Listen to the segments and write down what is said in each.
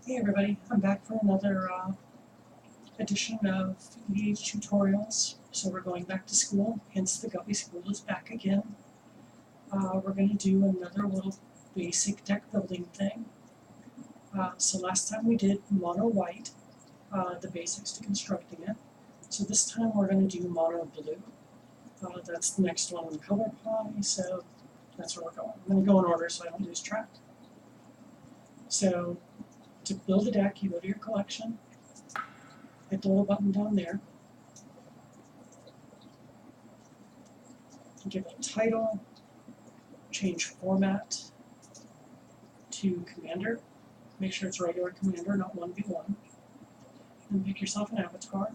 Hey everybody, I'm back for another edition of EDH tutorials. So we're going back to school, hence the Guppy School is back again. We're going to do another little basic deck building thing. So last time we did mono white, the basics to constructing it. So this time we're going to do mono blue. That's the next one on the color pie, so that's where we're going. I'm going to go in order so I don't lose track. So to build a deck, you go to your collection, hit the little button down there, give it a title, change format to Commander, make sure it's regular Commander, not 1v1, and pick yourself an avatar.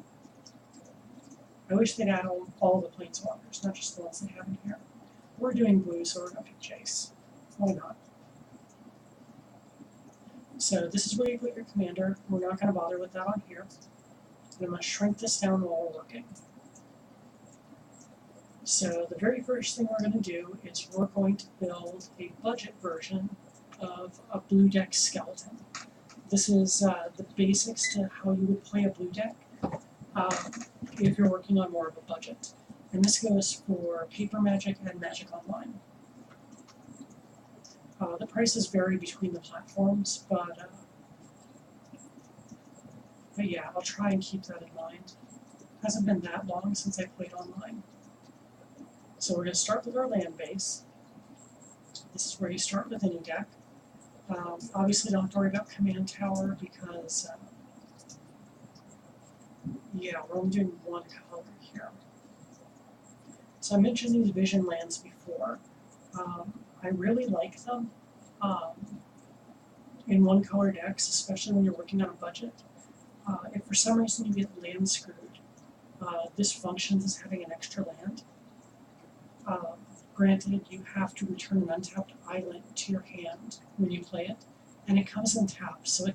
I wish they'd add all the planeswalkers, not just the ones they have in here. We're doing blue, so we're going to pick Jace. Why not? So this is where you put your commander. We're not going to bother with that on here. And I'm going to shrink this down while we're working. So the very first thing we're going to do is we're going to build a budget version of a blue deck skeleton. This is the basics to how you would play a blue deck if you're working on more of a budget. And this goes for Paper Magic and Magic Online. The prices vary between the platforms, but yeah, I'll try and keep that in mind. It hasn't been that long since I played online. So we're going to start with our land base. This is where you start with any deck. Obviously don't have to worry about command tower because, yeah, we're only doing one color here. So I mentioned these vision lands before. I really like them in one color decks, especially when you're working on a budget. If for some reason you get land screwed, this functions as having an extra land. Granted, you have to return an untapped island to your hand when you play it, and it comes in tap, so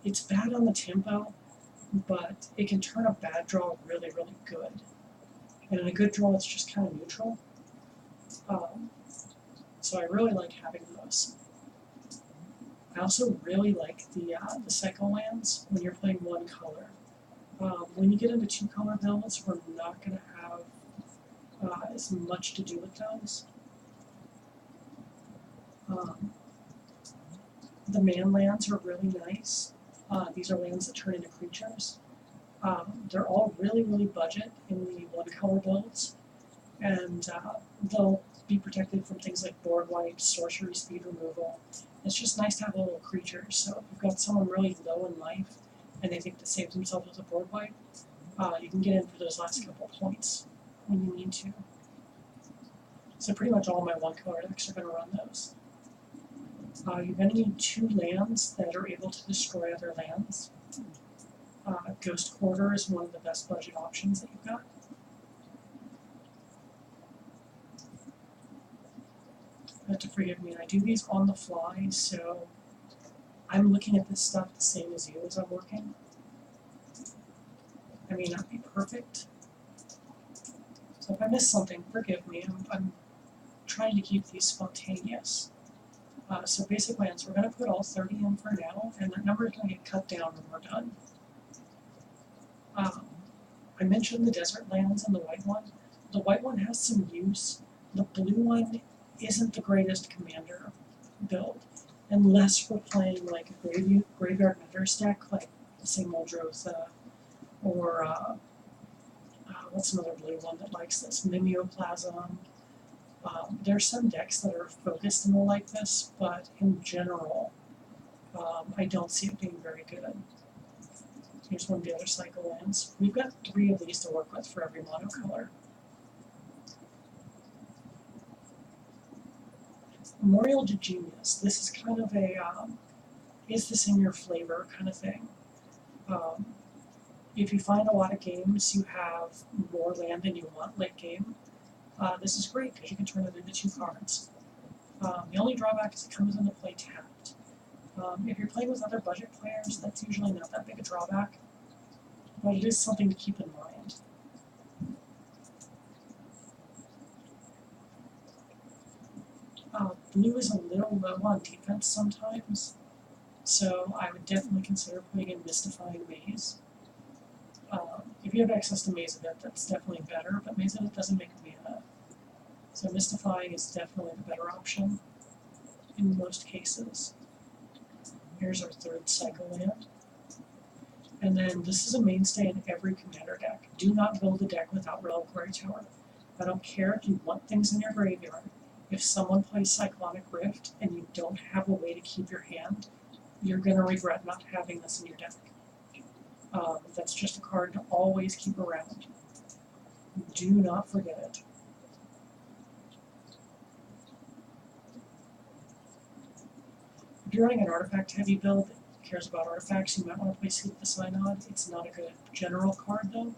it's bad on the tempo, but it can turn a bad draw really, really good. And in a good draw, it's just kind of neutral. So I really like having those. I also really like the cycle lands when you're playing one color. When you get into two color builds, we're not going to have as much to do with those. The man lands are really nice. These are lands that turn into creatures. They're all really, really budget in the one color builds, and they'll be protected from things like board wipes, sorcery, speed removal. It's just nice to have little creatures. So if you've got someone really low in life and they think to save themselves with a board wipe, you can get in for those last couple of points when you need to. So pretty much all my one color decks are going to run those. You're going to need two lands that are able to destroy other lands. Ghost Quarter is one of the best budget options that you've got. You have to forgive me, I do these on the fly, so I'm looking at this stuff the same as you as I'm working. I may not be perfect, so if I miss something, forgive me. I'm trying to keep these spontaneous. So basic lands, we're going to put all 30 in for now, and that number is going to get cut down when we're done. I mentioned the desert lands and the white one. The white one has some use. The blue one isn't the greatest commander build, unless we're playing like a graveyard Medders deck, like say Muldrotha, or what's another blue one that likes this? Mimeoplasm. There's some decks that are focused and like this, but in general, I don't see it being very good. Here's one of the other cycle lands. We've got 3 of these to work with for every monocolor. Memorial to Genius. This is kind of a, is this in your flavor kind of thing. If you find a lot of games you have more land than you want late game, this is great because you can turn it into 2 cards. The only drawback is it comes into play tapped. If you're playing with other budget players, that's usually not that big a drawback, but it is something to keep in mind. Blue is a little low on defense sometimes, So I would definitely consider putting in Mystifying Maze. If you have access to Maze Event, that's definitely better, but Maze Event doesn't make mana. So Mystifying is definitely the better option in most cases. Here's our third cycle land. And then this is a mainstay in every commander deck. Do not build a deck without Reliquary Tower. I don't care if you want things in your graveyard. If someone plays Cyclonic Rift and you don't have a way to keep your hand, you're going to regret not having this in your deck. That's just a card to always keep around. Do not forget it. If you're running an artifact-heavy build that cares about artifacts, you might want to play Sleep the Synod. It's not a good general card, though.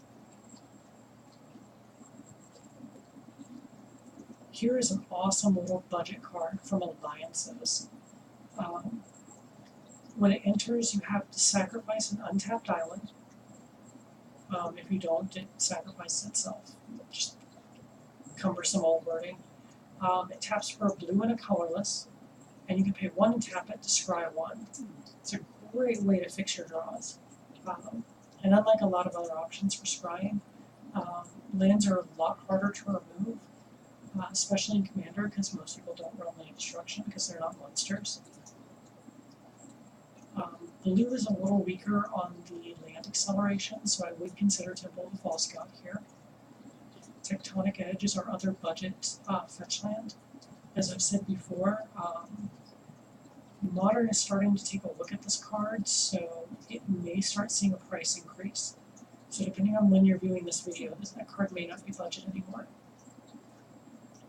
Here is an awesome little budget card from Alliances. When it enters, you have to sacrifice an untapped island. If you don't, it sacrifices itself. Just cumbersome old wording. It taps for a blue and a colorless, and you can pay 1 and tap it to scry 1. It's a great way to fix your draws. And unlike a lot of other options for scrying, lands are a lot harder to remove, especially in Commander, because most people don't run Land Destruction because they're not monsters. Blue is a little weaker on the land acceleration, so I would consider Temple of the False God here. Tectonic Edge is our other budget fetch land. As I've said before, Modern is starting to take a look at this card, so it may start seeing a price increase. So depending on when you're viewing this video, that card may not be budget anymore.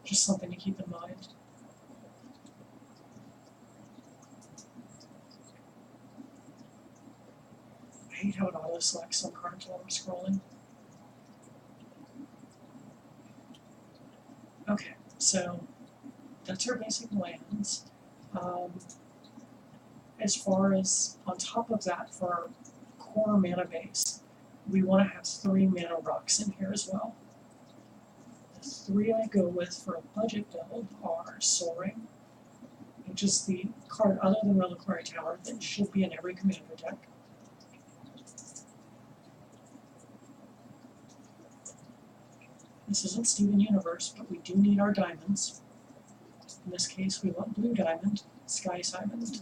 Just something to keep in mind. I hate how it auto-selects some cards while I'm scrolling. Okay, so that's our basic lands. As far as on top of that, for our core mana base, we want to have 3 mana rocks in here as well. The 3 I go with for a budget build are Soaring, which is the card other than Reliquary Tower that should be in every commander deck. This isn't Steven Universe, but we do need our diamonds. In this case, we want Blue Diamond, Sky Diamond.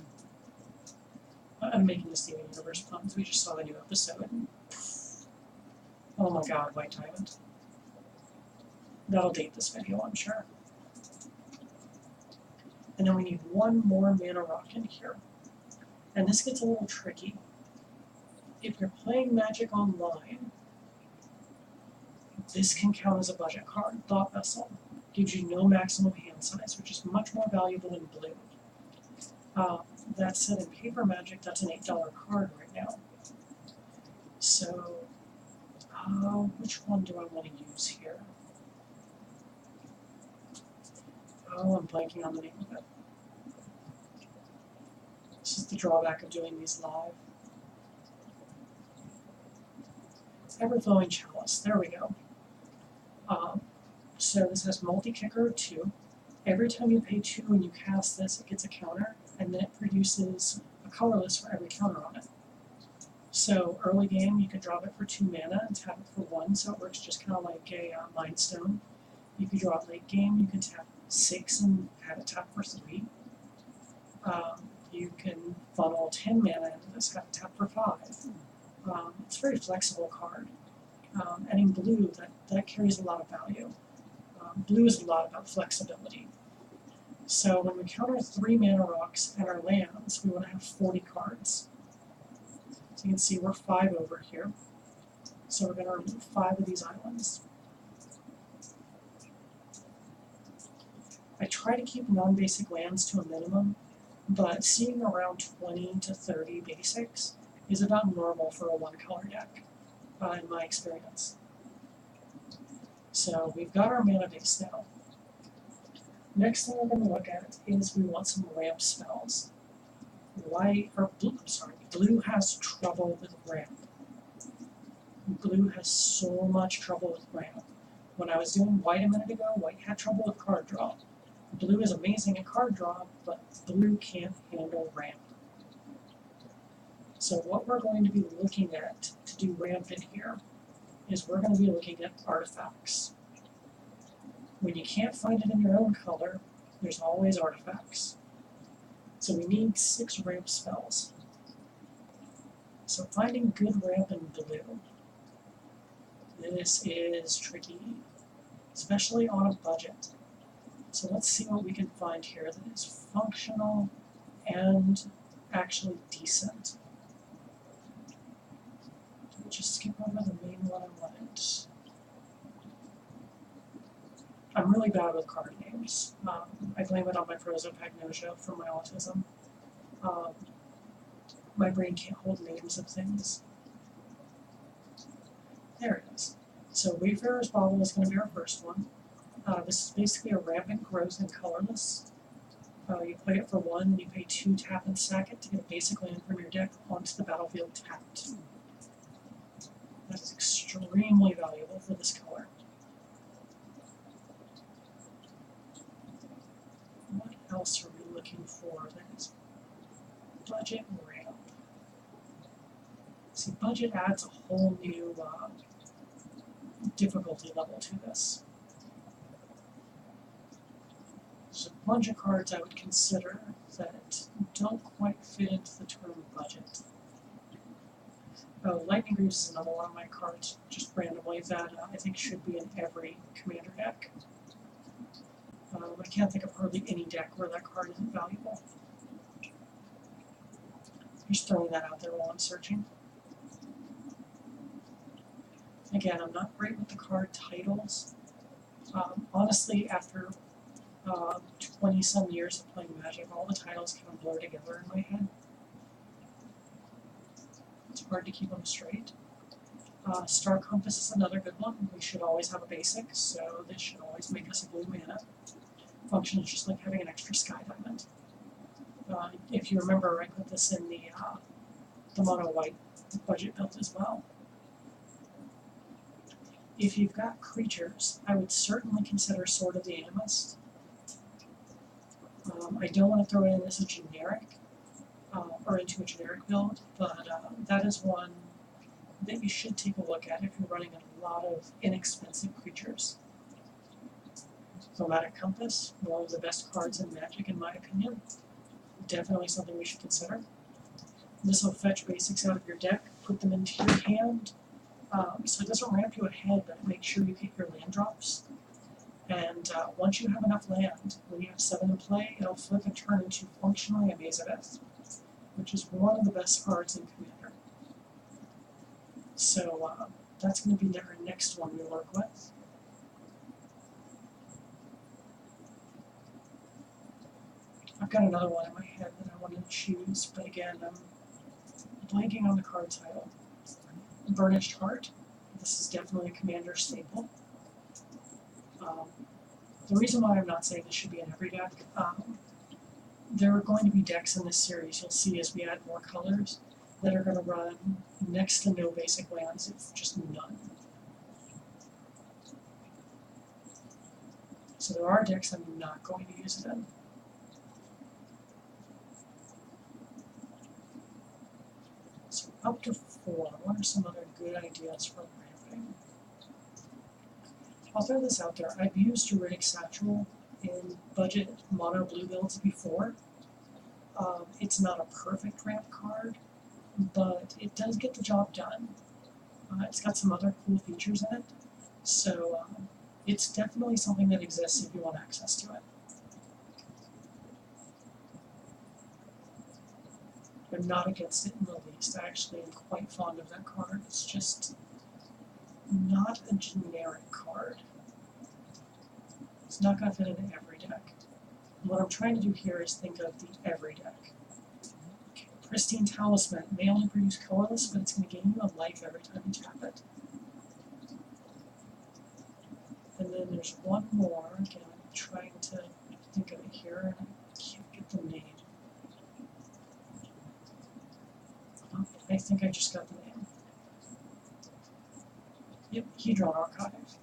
I'm making the Steven Universe puns. We just saw the new episode. Oh my god, White Diamond. That'll date this video, I'm sure. And then we need 1 more mana rock in here. And this gets a little tricky. If you're playing Magic Online, this can count as a budget card. Thought Vessel gives you no maximum hand size, which is much more valuable than blue. That said, in Paper Magic, that's an $8 card right now. So, which one do I want to use here? Oh, I'm blanking on the name of it. This is the drawback of doing these live. Everflowing Chalice, there we go. So this has multi-kicker 2. Every time you pay 2 and you cast this, it gets a counter, and then it produces a colorless for every counter on it. So early game, you can drop it for 2 mana and tap it for 1, so it works just kind of like a Mind Stone. You can draw it late game, you can tap 6 and have it tap for 3. You can funnel 10 mana into this, have it tap for 5. It's a very flexible card. And in blue, that carries a lot of value. Blue is a lot about flexibility. So when we counter 3 mana rocks and our lands, we want to have 40 cards. So you can see we're 5 over here. So we're going to remove 5 of these islands. I try to keep non-basic lands to a minimum, but seeing around 20 to 30 basics is about normal for a 1-color deck, in my experience. So we've got our mana base now. Next thing we're going to look at is we want some ramp spells. Blue has trouble with ramp. Blue has so much trouble with ramp. When I was doing white a minute ago, white had trouble with card draw. Blue is amazing at card draw, but blue can't handle ramp. So what we're going to be looking at to do rampant here is we're going to be looking at artifacts. When you can't find it in your own color, there's always artifacts. So we need 6 ramp spells. So finding good ramp in blue. This is tricky, especially on a budget. So let's see what we can find here that is functional and actually decent. We'll just skip over the main one I wanted. I'm really bad with card names. I blame it on my prosopagnosia for my autism. My brain can't hold names of things. There it is. So Wayfarer's Bauble is going to be our first one. This is basically a rampant growth and colorless. You play it for 1, and you pay 2 tap and sack it to get a basic land from your deck onto the battlefield tapped. That is extremely valuable for this color. What else are we looking for that is budget ramp? See, budget adds a whole new difficulty level to this. There's a bunch of cards I would consider that don't quite fit into the term budget. Oh, Lightning Greaves is another one of my cards, just randomly, that I think should be in every commander deck. I can't think of hardly any deck where that card isn't valuable. Just throwing that out there while I'm searching. Again, I'm not great with the card titles. Honestly, after 20-some years of playing Magic, all the titles kind of blur together in my head. It's hard to keep them straight. Star Compass is another good one. We should always have a basic, so this should always make us a blue mana. Functions just like having an extra Sky Diamond. If you remember, I put this in the mono white budget build as well. If you've got creatures, I would certainly consider Sword of the Animist. I don't want to throw it in as a generic, or into a generic build, but that is one that you should take a look at if you're running a lot of inexpensive creatures. Thematic Compass, one of the best cards in Magic in my opinion. Definitely something we should consider. This will fetch basics out of your deck, put them into your hand, so it doesn't ramp you ahead, but make sure you hit your land drops. And once you have enough land, when you have 7 in play, it'll flip and turn into functionally a Maze of Ith, which is one of the best cards in Commander. So that's going to be our next one we work with. I've got another one in my head that I want to choose, but again, I'm blanking on the card title. Burnished Heart. This is definitely a Commander staple. The reason why I'm not saying this should be in every deck, there are going to be decks in this series, you'll see as we add more colors, that are going to run next to no basic lands, if just none. So there are decks I'm not going to use it in. So up to 4, what are some other good ideas for ramping? I'll throw this out there. I've used Juridic Satchel in budget mono blue builds before. It's not a perfect ramp card, but it does get the job done. It's got some other cool features in it, so it's definitely something that exists if you want access to it. I'm not against it in the least. I actually am quite fond of that card. It's just not a generic card. It's not going to fit into every deck. What I'm trying to do here is think of the every deck. Okay, Pristine Talisman may only produce colorless, but it's going to gain you a life every time you tap it. And then there's one more. Again, I'm trying to think of it here, and I can't get the name. I think I just got the name. Yep, Hedron Archive.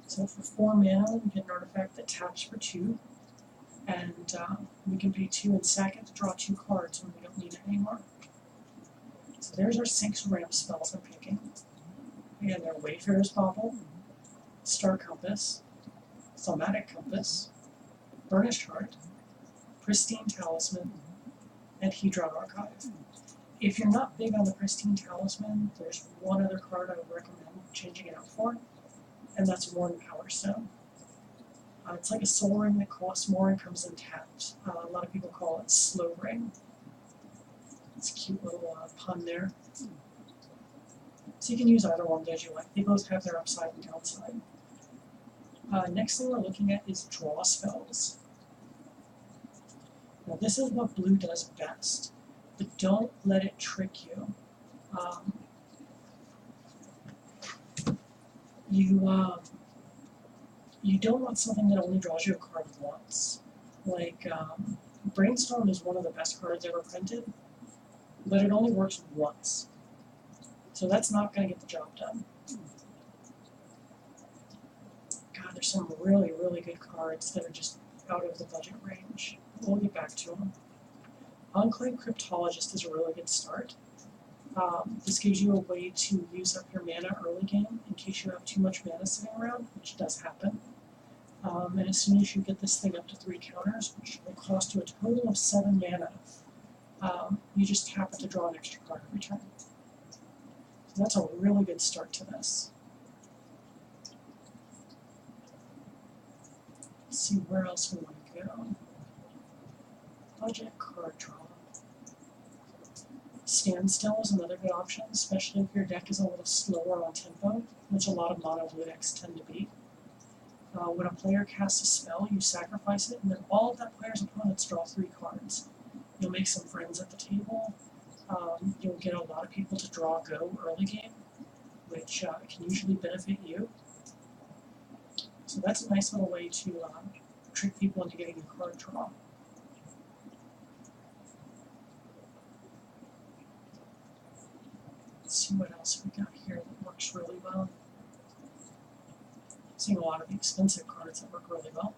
So for 4 mana, we get an artifact that taps for 2, and we can pay 2 and sack it to draw 2 cards when we don't need it anymore. So there's our 6 ramp spells I'm picking. Again, they're Wayfarer's Bauble, Star Compass, Somatic Compass, Burnished Heart, Pristine Talisman, and Hedron Archive. If you're not big on the Pristine Talisman, there's one other card I would recommend changing it out for, and that's Worn Power Stone. It's like a soul ring that costs more and comes in tapped. A lot of people call it Slow Ring. It's a cute little pun there. So you can use either one as you like. They both have their upside and downside. Next thing we're looking at is draw spells. Now this is what blue does best, but don't let it trick you. You don't want something that only draws you a card once. Like, Brainstorm is one of the best cards ever printed, but it only works once. So that's not going to get the job done. God, there's some really, really good cards that are just out of the budget range. We'll get back to them. Enclave Cryptologist is a really good start. This gives you a way to use up your mana early game in case you have too much mana sitting around, which does happen. And as soon as you get this thing up to 3 counters, which will cost you a total of 7 mana, you just tap it to draw an extra card every turn. So that's a really good start to this. Let's see where else we want to go. Budget card draw. Standstill is another good option, especially if your deck is a little slower on tempo, which a lot of mono blue decks tend to be. When a player casts a spell, you sacrifice it, and then all of that player's opponents draw 3 cards. You'll make some friends at the table. You'll get a lot of people to draw go early game, which can usually benefit you. So that's a nice little way to trick people into getting a card draw. Let's see what else we got here that works really well. Seeing a lot of the expensive cards that work really well.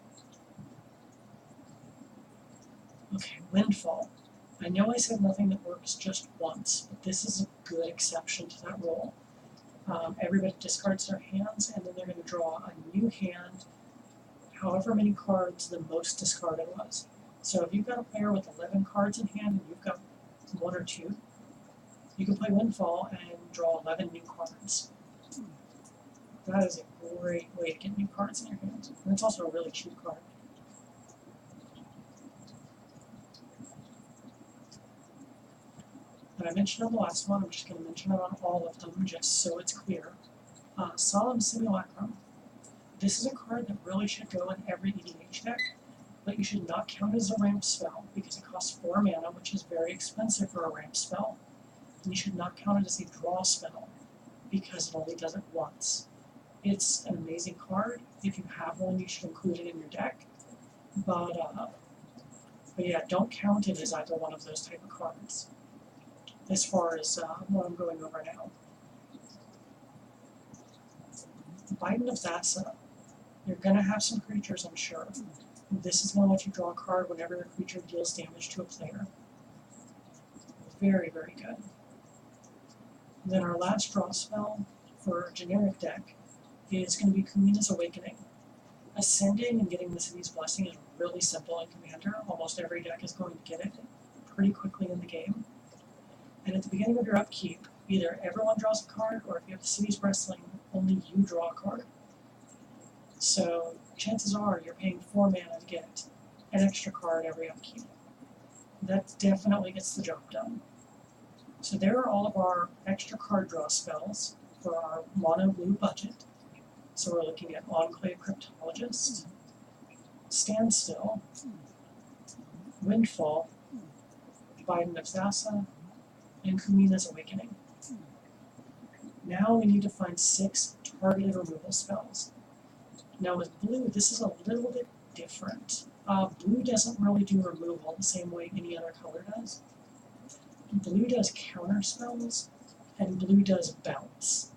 Okay, Windfall. I know I said nothing that works just once, but this is a good exception to that rule. Everybody discards their hands, and then they're going to draw a new hand, however many cards the most discarded was. So if you've got a player with 11 cards in hand and you've got 1 or 2, you can play Windfall and draw 11 new cards. That is a great way to get new cards in your hands. And it's also a really cheap card. And I mentioned on the last one, I'm just going to mention it on all of them just so it's clear. Solemn Simulacrum. This is a card that really should go in every EDH deck, but you should not count it as a ramp spell because it costs 4 mana, which is very expensive for a ramp spell. And you should not count it as a draw spell because it only does it once. It's an amazing card. If you have one, you should include it in your deck. But yeah, don't count it as either one of those type of cards. As far as what I'm going over now. Biden of Thassa. You're going to have some creatures, I'm sure. This is going to let you draw a card whenever your creature deals damage to a player. Very, very good. And then our last draw spell for a generic deck is going to be Kumina's Awakening. Ascending and getting the City's Blessing is really simple in Commander. Almost every deck is going to get it pretty quickly in the game. And at the beginning of your upkeep, either everyone draws a card, or if you have the City's Blessing, only you draw a card. So chances are you're paying 4 mana to get an extra card every upkeep. That definitely gets the job done. So there are all of our extra card draw spells for our mono blue budget. So we're looking at Enclave Cryptologist, Standstill, Windfall, Biden of Thassa, and Kumina's Awakening. Now we need to find 6 targeted removal spells. Now with blue, this is a little bit different. Blue doesn't really do removal the same way any other color does. Blue does counter spells, and blue does bounce.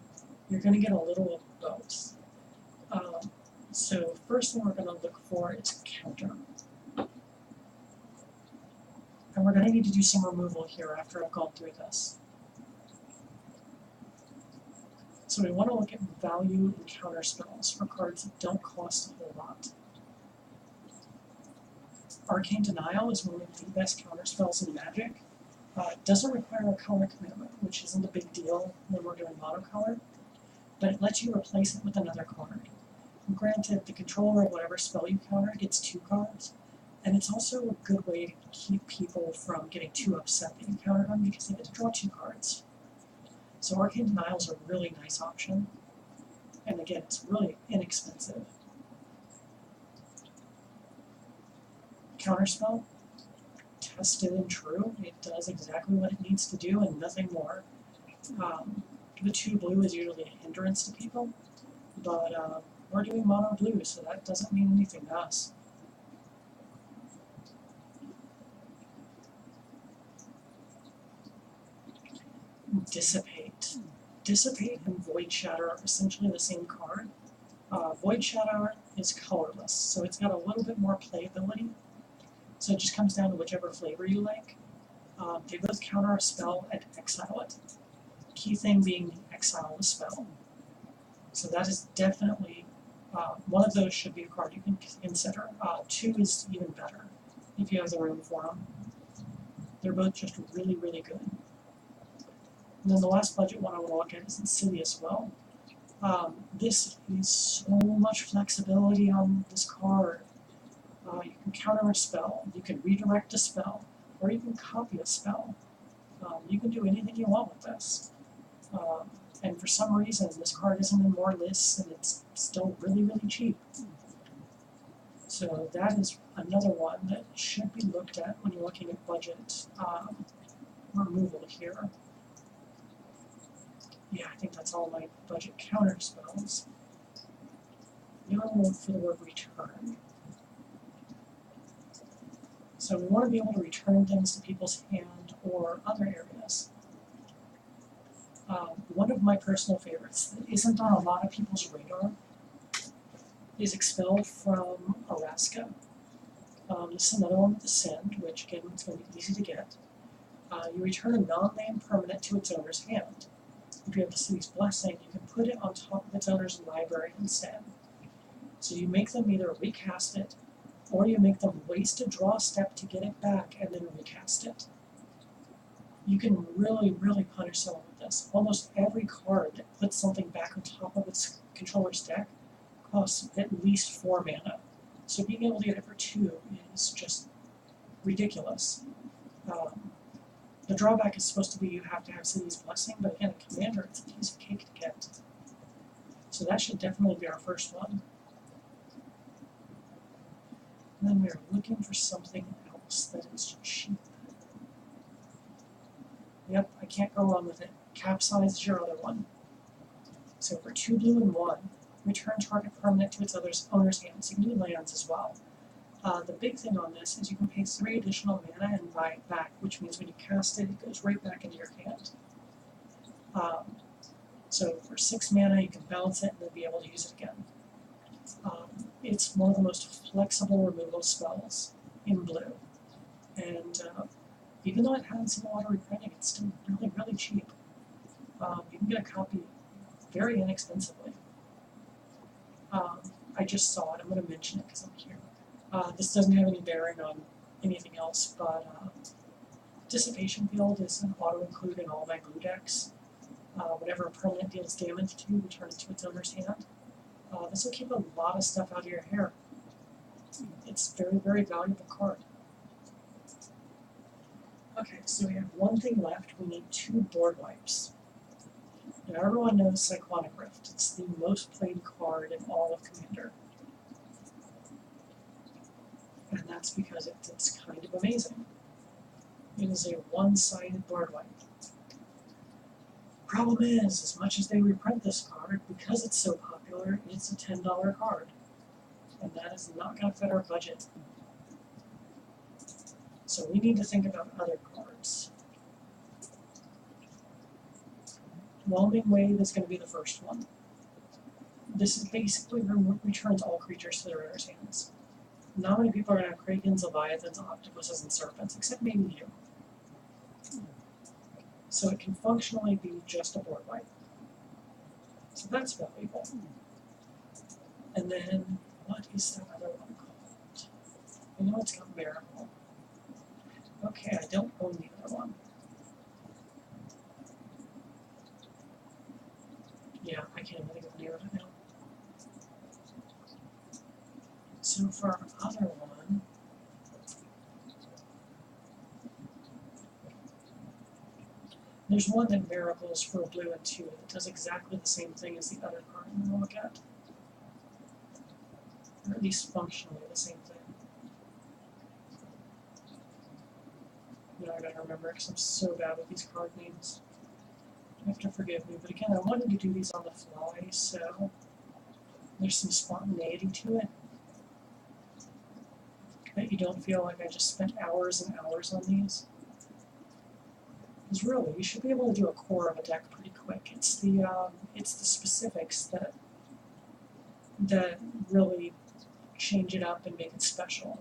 You're going to get a little of both. So first thing we're going to look for is counter. And we're going to need to do some removal here after I've gone through this. So we want to look at value and counter spells for cards that don't cost a whole lot. Arcane Denial is one of the best counter spells in Magic. It doesn't require a color commitment, which isn't a big deal when we're doing monocolor, but it lets you replace it with another card. Granted, the controller of whatever spell you counter gets 2 cards, and it's also a good way to keep people from getting too upset that you countered them because they get to draw 2 cards. So Arcane Denial is a really nice option, and again, it's really inexpensive. Counterspell, tested and true. It does exactly what it needs to do and nothing more. The 2 blue is usually a hindrance to people, but we're doing mono blue, so that doesn't mean anything to us. Dissipate. Dissipate and Void Shatter are essentially the same card. Void Shatter is colorless, so it's got a little bit more playability. So it just comes down to whichever flavor you like. They both counter a spell and exile it. Key thing being the exile the spell. So that is definitely, one of those should be a card you can consider. 2 is even better if you have the room for them. They're both just really, really good. And then the last budget one I want to look at is Insidious Will. This is so much flexibility on this card. You can counter a spell, you can redirect a spell, or you can copy a spell. You can do anything you want with this. And for some reason, this card isn't in more lists, and it's still really, really cheap. So that is another one that should be looked at when you're looking at budget removal here. Yeah, I think that's all my budget counter spells. Now I'm going to look for the word return. So we want to be able to return things to people's hand or other areas. One of my personal favorites that isn't on a lot of people's radar is Expelled from Araska. This is another one with Ascend, which again is going to be easy to get. You return a non-land permanent to its owner's hand. If you have the city's blessing, you can put it on top of its owner's library instead. So you make them either recast it, or you make them waste a draw step to get it back and then recast it. You can really, really punish someone with this. Almost every card that puts something back on top of its controller's deck costs at least 4 mana. So being able to get it for 2 is just ridiculous. The drawback is supposed to be you have to have City's Blessing, but again, a commander, it's a piece of cake to get. So that should definitely be our first one. And then we're looking for something else that is cheap. Yep, I can't go wrong with it. Capsize is your other one. So for 2 blue and 1, return target permanent to its owner's hand. So you can do lands as well. The big thing on this is you can pay 3 additional mana and buy it back, which means when you cast it, it goes right back into your hand. So for 6 mana, you can bounce it and then be able to use it again. It's one of the most flexible removal spells in blue. And even though it has a lot of reprinting, it's still really, really cheap. You can get a copy very inexpensively. I just saw it. I'm going to mention it because I'm here. This doesn't have any bearing on anything else, but Dissipation Field is an auto-include in all my blue decks. Whenever a permanent deals damage to you, return it to its owner's hand. This will keep a lot of stuff out of your hair. It's a very, very valuable card. Okay, so we have one thing left. We need 2 board wipes. Now everyone knows Cyclonic Rift. It's the most played card in all of Commander. And that's because it's kind of amazing. It is a one-sided board wipe. Problem is, as much as they reprint this card, because it's so popular, it's a $10 card. And that is not going to fit our budget. So we need to think about other cards. Whelming Wave is going to be the first one. This is basically returns all creatures to their owner's hands. Not many people are going to have Krakens, Leviathans, Octopuses, and Serpents, except maybe you. So it can functionally be just a board wipe. So that's valuable. And then, what is that other one called? I know it's got Miracle. Okay, I don't own the other one. Yeah, I can't even think of the name of it now. So for our other one, there's one that miracles for blue and 2 that does exactly the same thing as the other card I'm going to look at. Or at least functionally the same thing. Now I gotta remember because I'm so bad with these card names. You have to forgive me, but again, I wanted to do these on the fly, so there's some spontaneity to it. That you don't feel like I just spent hours and hours on these. Because really, you should be able to do a core of a deck pretty quick. It's the specifics that really change it up and make it special.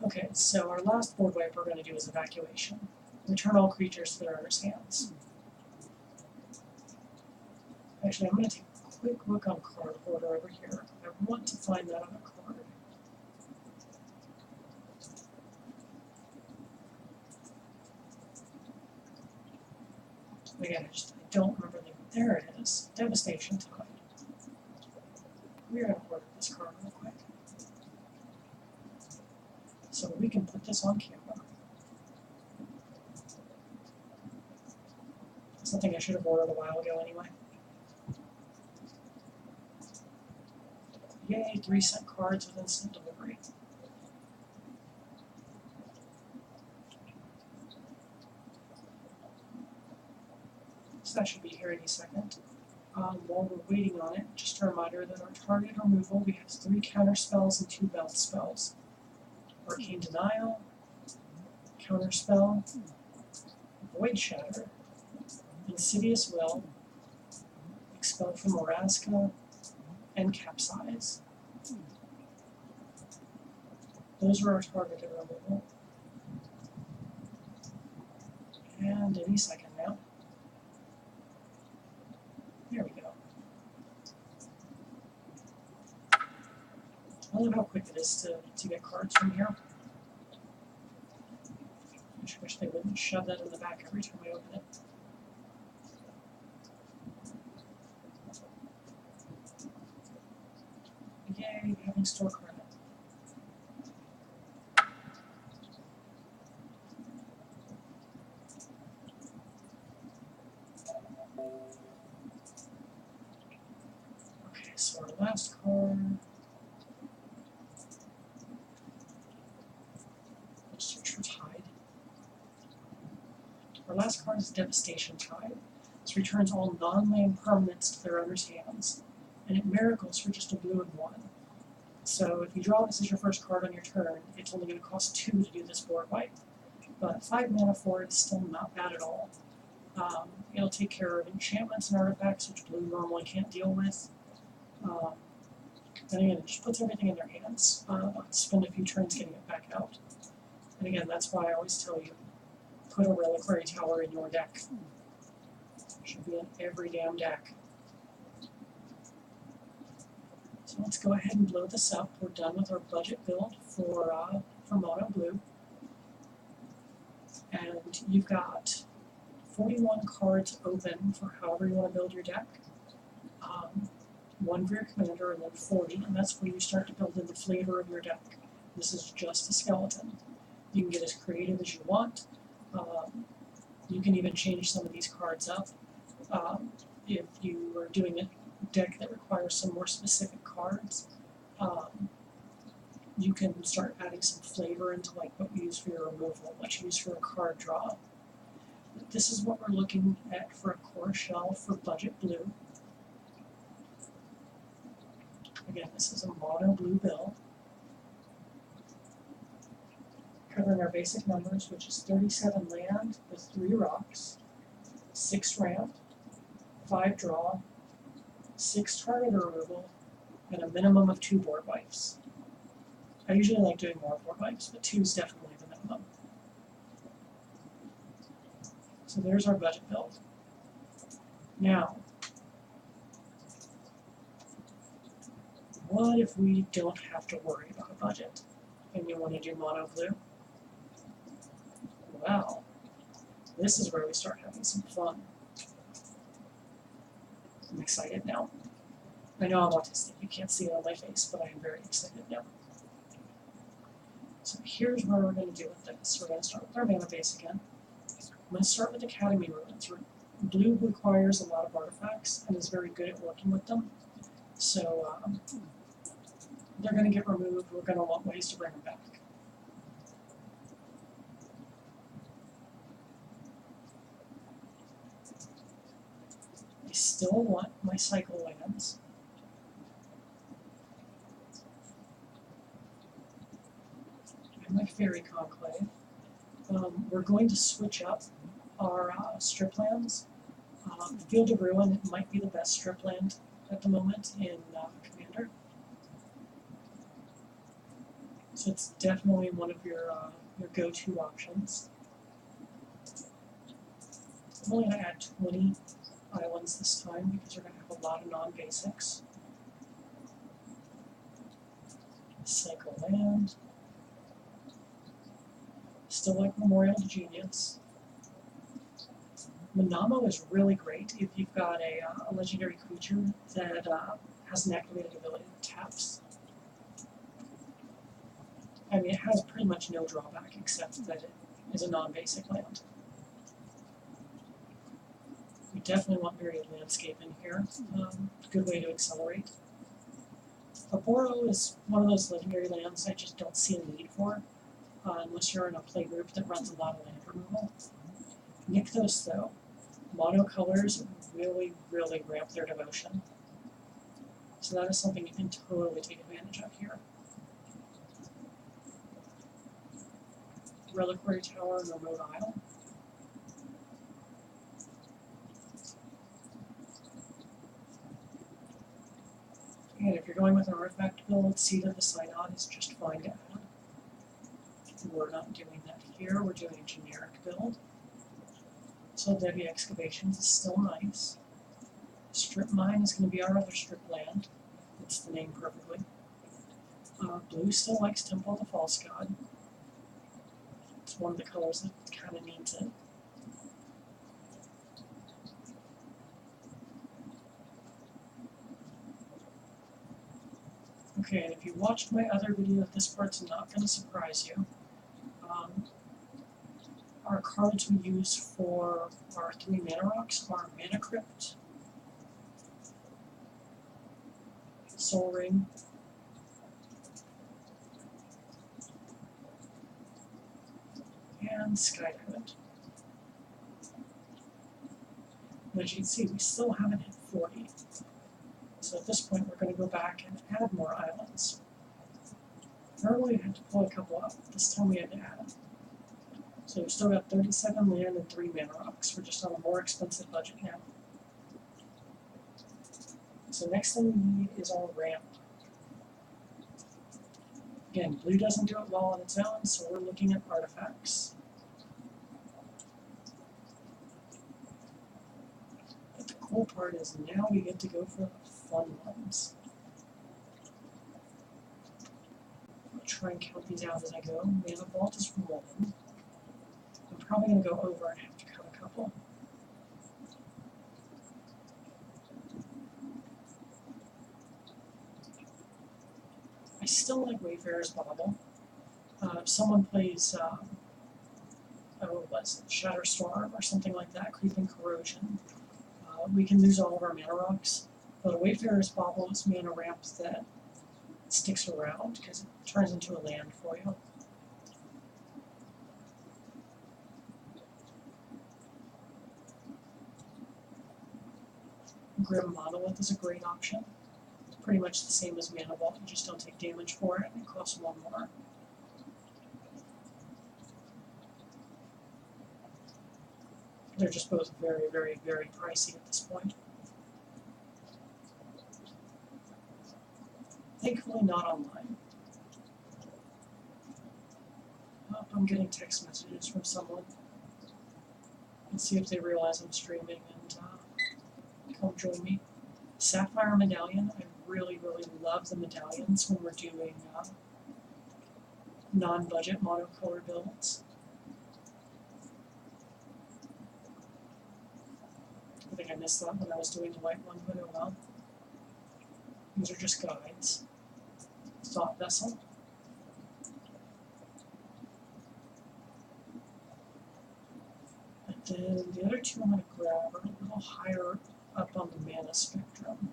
Okay, so our last board wipe we're going to do is Evacuation. Return all creatures to their owner's hands. Actually, I'm going to take a quick look on Card Hoarder over here. I want to find that other card. Again, I don't remember the name. There it is. Devastation Tide. We're going to order this card real quick. So we can put this on camera. Something I should have ordered a while ago anyway. Yay, 3-cent cards with instant delivery. So that should be here any second. While we're waiting on it, just a reminder that our target removal, we have 3 counter spells and 2 belt spells. Arcane Denial, Counterspell, Void Shatter, Insidious Will, Expel from Marasca, and Capsize. Those are our targeted removal. And any second now. There we go. I love how quick it is to get cards from here. I just wish they wouldn't shove that in the back every time I open it. Yay, having store credit. Okay, so our last card. Let's search for Tide. Our last card is Devastation Tide. This returns all non-land permanents to their owner's hands, and it miracles for just a blue and 1. So if you draw this as your first card on your turn, it's only going to cost 2 to do this board wipe. But 5 mana for it is still not bad at all. It'll take care of enchantments and artifacts, which blue normally can't deal with. And again, it just puts everything in their hands. Spend a few turns getting it back out. And again, that's why I always tell you, put a Reliquary Tower in your deck. It should be in every damn deck. So let's go ahead and blow this up. We're done with our budget build for Mono Blue. And you've got 41 cards open for however you want to build your deck. 1 for your commander and then 40, and that's where you start to build in the flavor of your deck. This is just a skeleton. You can get as creative as you want. You can even change some of these cards up. If you are doing a deck that requires some more specific cards, you can start adding some flavor into like what you use for your removal, what you use for a card draw. This is what we're looking at for a core shell for budget blue. Again, this is a mono blue build. Covering our basic numbers, which is 37 land with 3 rocks, 6 ramp, 5 draw, 6 target removal, and a minimum of 2 board wipes. I usually like doing more board wipes, but 2 is definitely the minimum. So there's our budget build. Now, What if we don't have to worry about a budget and we want to do mono blue? Well, this is where we start having some fun. I'm excited now. I know I'm autistic, you can't see it on my face, but I am very excited now. So here's what we're going to do with this. We're going to start with our mana base again. I'm going to start with Academy Ruins. Blue requires a lot of artifacts and is very good at working with them. So they're going to get removed. We're going to want ways to bring them back. I still want my cycle lands. And my Fairy Conclave. We're going to switch up our strip lands. Field of Ruin might be the best strip land at the moment in Commander. So it's definitely one of your go-to options. I'm only going to add 20 islands this time because we're going to have a lot of non-basics. Cycle land. Still like Memorial to Genius. Manamo is really great if you've got a legendary creature that has an activated ability that taps. I mean, it has pretty much no drawback except that it is a non-basic land. We definitely want Myriad Landscape in here. Good way to accelerate. Aboro is one of those legendary lands I just don't see a need for, unless you're in a play group that runs a lot of land removal. Nykthos, though, monocolors really, really ramp their devotion. So that is something you can totally take advantage of here. Reliquary Tower and Remote Isle. And if you're going with an artifact build, Seed of the Synod is just fine to add. We're not doing that here, we're doing a generic build. So Debbie Excavations is still nice. Strip Mine is going to be our other strip land. Fits the name perfectly. Blue still likes Temple of the False God. It's one of the colors that kind of needs it. Okay, and if you watched my other video, this part's not going to surprise you. Our cards we use for our 3 mana rocks are Mana Crypt, Soul Ring, and Sky Diamond. And as you can see, we still haven't hit 40. So at this point, we're going to go back and add more islands. Normally, we had to pull a couple up. This time, we had to add. So we've still got 37 land and 3 mana rocks. We're just on a more expensive budget now. So next thing we need is our ramp. Again, blue doesn't do it well on its own, so we're looking at artifacts. But the cool part is now we get to go for the fun ones. I'll try and count these out as I go. Mana Vault is 1. I'm probably going to go over and have to cut a couple. I still like Wayfarer's Bauble. If someone plays, what was it, Shatterstorm or something like that, Creeping Corrosion, we can lose all of our mana rocks. But a Wayfarer's Bauble is mana ramp that sticks around because it turns into a land for you. Grim Monolith is a great option. It's pretty much the same as Mana Vault, you just don't take damage for it, and it costs 1 more. They're just both very, very, very pricey at this point. Thankfully not online. Oh, I'm getting text messages from someone. Let's see if they realize I'm streaming and come join me. Sapphire Medallion, I really, really love the medallions when we're doing non-budget monocolor builds. I think I missed that when I was doing the white one, but oh well. These are just guides. Thought vessel. And then the other two I'm going to grab are a little higher up on the mana spectrum.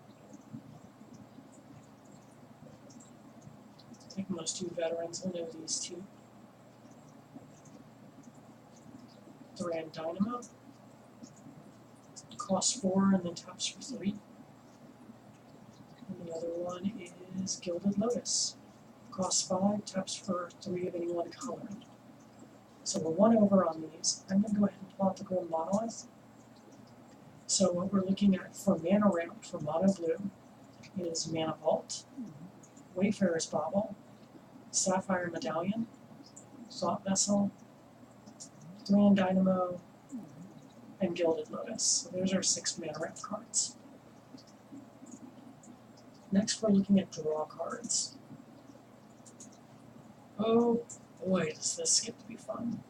I think most you veterans will know these two. Duran Dynamo. Costs 4 and then taps for 3. And the other one is Gilded Lotus. Costs 5, taps for 3 of any one color. So we're 1 over on these. I'm going to go ahead and plot the Grim Monolith. So what we're looking at for mana ramp for mono blue is Mana Vault, Wayfarer's Bauble, Sapphire Medallion, Thought Vessel, Duran Dynamo, and Gilded Lotus. So there's our 6 mana ramp cards. Next we're looking at draw cards. Oh boy, does this get to be fun.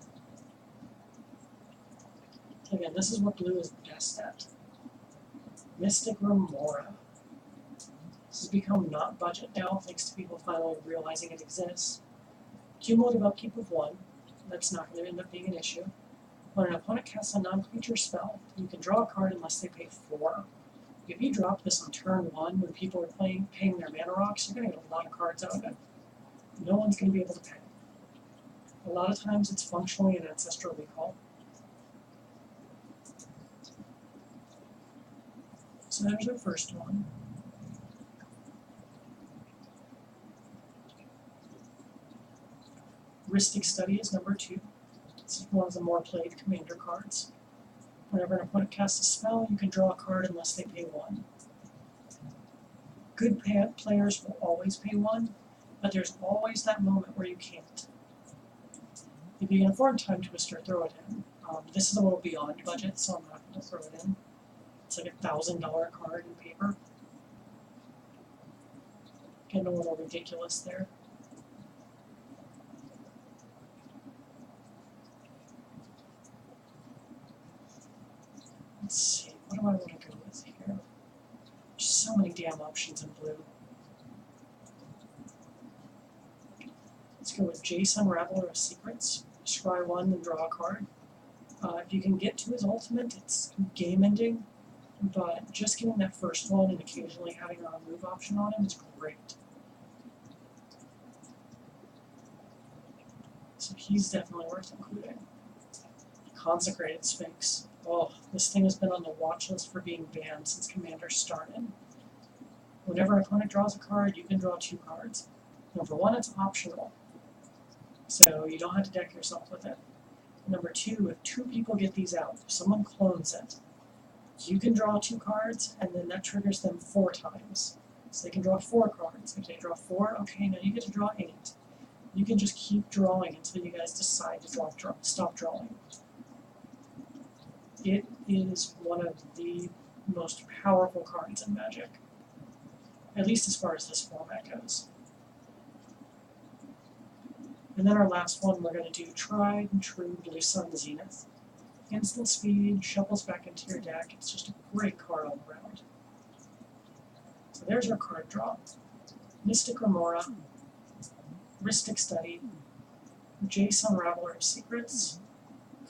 Again, this is what blue is best at. Mystic Remora. This has become not budget now, thanks to people finally realizing it exists. Cumulative upkeep of 1. That's not going to end up being an issue. When an opponent casts a non-creature spell, you can draw a card unless they pay 4. If you drop this on turn 1 when people are paying their mana rocks, you're going to get a lot of cards out of it. No one's going to be able to pay. A lot of times it's functionally an Ancestral Recall. So there's our first one. Rhystic Study is number 2. This is one of the more played commander cards. Whenever an opponent casts a spell, you can draw a card unless they pay 1. Good players will always pay 1, but there's always that moment where you can't. If you can afford Time Twister, throw it in. This is a little beyond budget, so I'm not going to throw it in. It's like a $1,000 card in paper. Getting a little ridiculous there. Let's see, what do I want to go with here? There's so many damn options in blue. Let's go with Jade, Unraveler of Secrets. Scry 1 and draw a card. If you can get to his ultimate, it's game ending, but just getting that first one and occasionally having a remove option on him is great. So he's definitely worth including. Consecrated Sphinx. Oh, this thing has been on the watch list for being banned since Commander started. Whenever an opponent draws a card, you can draw 2 cards. Number 1, it's optional, so you don't have to deck yourself with it. Number 2, if 2 people get these out, if someone clones it, you can draw 2 cards, and then that triggers them 4 times. So they can draw 4 cards. If they draw 4, okay, now you get to draw 8. You can just keep drawing until you guys decide to stop drawing. It is one of the most powerful cards in Magic, at least as far as this format goes. And then our last one, we're going to do Tried and True Blue Sun Zenith. Instant speed, shuffles back into your deck. It's just a great card all around. So there's our card draw. Mystic Remora, Rhystic Study, Jade, Unraveler of Secrets,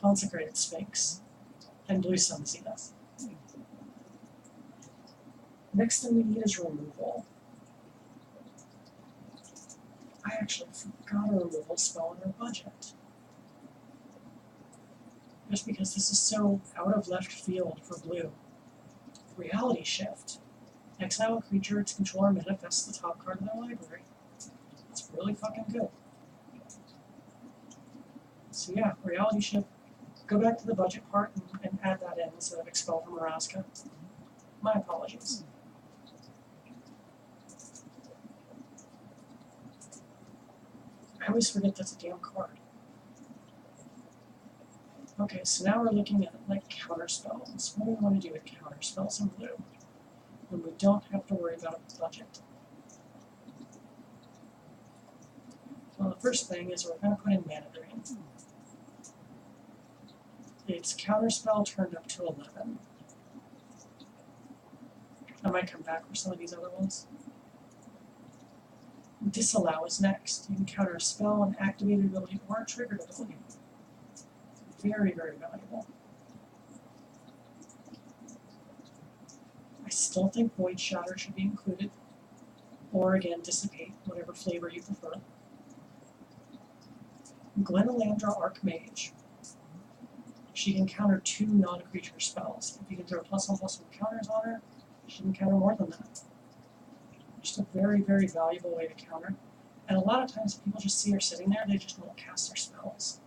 Consecrated Sphinx, and Blue Sun Zenith. Next thing we need is removal. I actually forgot a removal spell in our budget. Just because this is so out of left field for blue. Reality Shift. Exile a creature its controller manifests the top card of their library. It's really fucking good. So yeah, Reality Shift. Go back to the budget part and add that in instead of Expel from Araska. My apologies. I always forget that's a damn card. Okay, so now we're looking at like counter spells. What do we want to do with counter spells in blue? and we don't have to worry about a budget. Well, the first thing is we're going to put in Mana Drain. Its counterspell turned up to 11. I might come back for some of these other ones. Disallow is next. You can counter a spell, an activated ability, or a triggered ability. Very, very valuable. I still think Void Shatter should be included, or again, Dissipate, whatever flavor you prefer. Glenalandra Archmage. She can counter 2 non-creature spells. If you can throw +1/+1 counters on her, she can counter more than that. Just a very, very valuable way to counter. And a lot of times people just see her sitting there, they just won't cast their spells.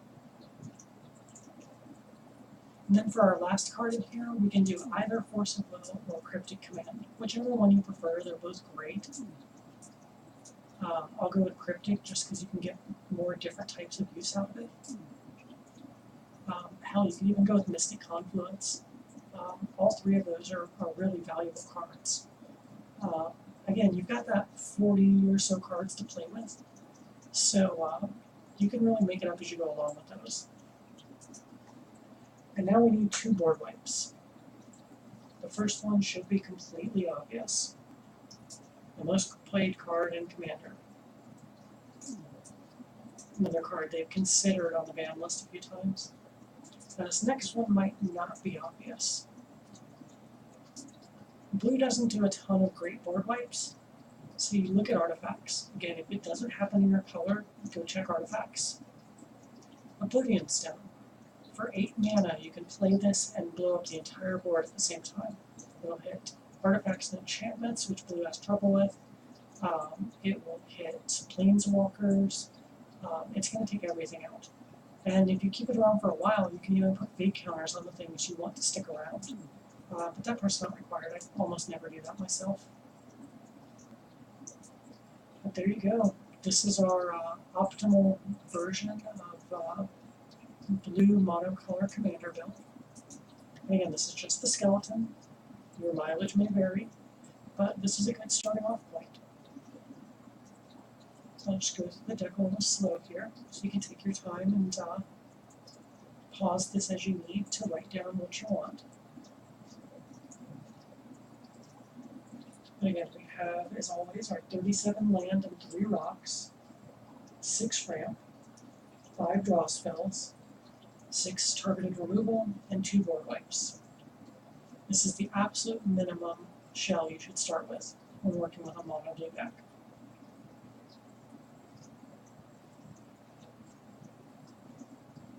And then for our last card in here, we can do either Force of Will or Cryptic Command. Whichever one you prefer, they're both great. I'll go with Cryptic just because you can get more different types of use out of it. Hell, you can even go with Mystic Confluence. All three of those are really valuable cards. Again, you've got that 40 or so cards to play with, so you can really make it up as you go along with those. And now we need 2 board wipes. The first one should be completely obvious. The most played card in Commander. Another card they've considered on the ban list a few times. Now this next one might not be obvious. Blue doesn't do a ton of great board wipes, so you look at artifacts. Again, if it doesn't happen in your color, go check artifacts. Oblivion Stone. For 8 mana, you can play this and blow up the entire board at the same time. It'll hit artifacts and enchantments, which blue has trouble with. It will hit planeswalkers. It's going to take everything out. And if you keep it around for a while, you can even put fake counters on the things you want to stick around. But that part's not required. I almost never do that myself. But there you go. This is our optimal version of blue monocolor commander build. And again, this is just the skeleton. Your mileage may vary, but this is a good starting off point. So I'll just go through the deck a little slow here, so you can take your time and pause this as you need to write down what you want. And again, we have, as always, our 37 land and 3 rocks, 6 ramp, 5 draw spells, 6 targeted removal, and 2 board wipes. This is the absolute minimum shell you should start with when working with a mono blue deck.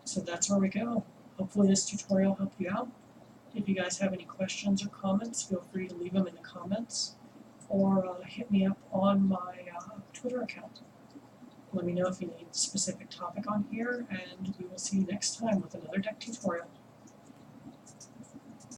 So that's where we go. Hopefully this tutorial helped you out. If you guys have any questions or comments, feel free to leave them in the comments or hit me up on my Twitter account. Let me know if you need a specific topic on here, and we will see you next time with another deck tutorial.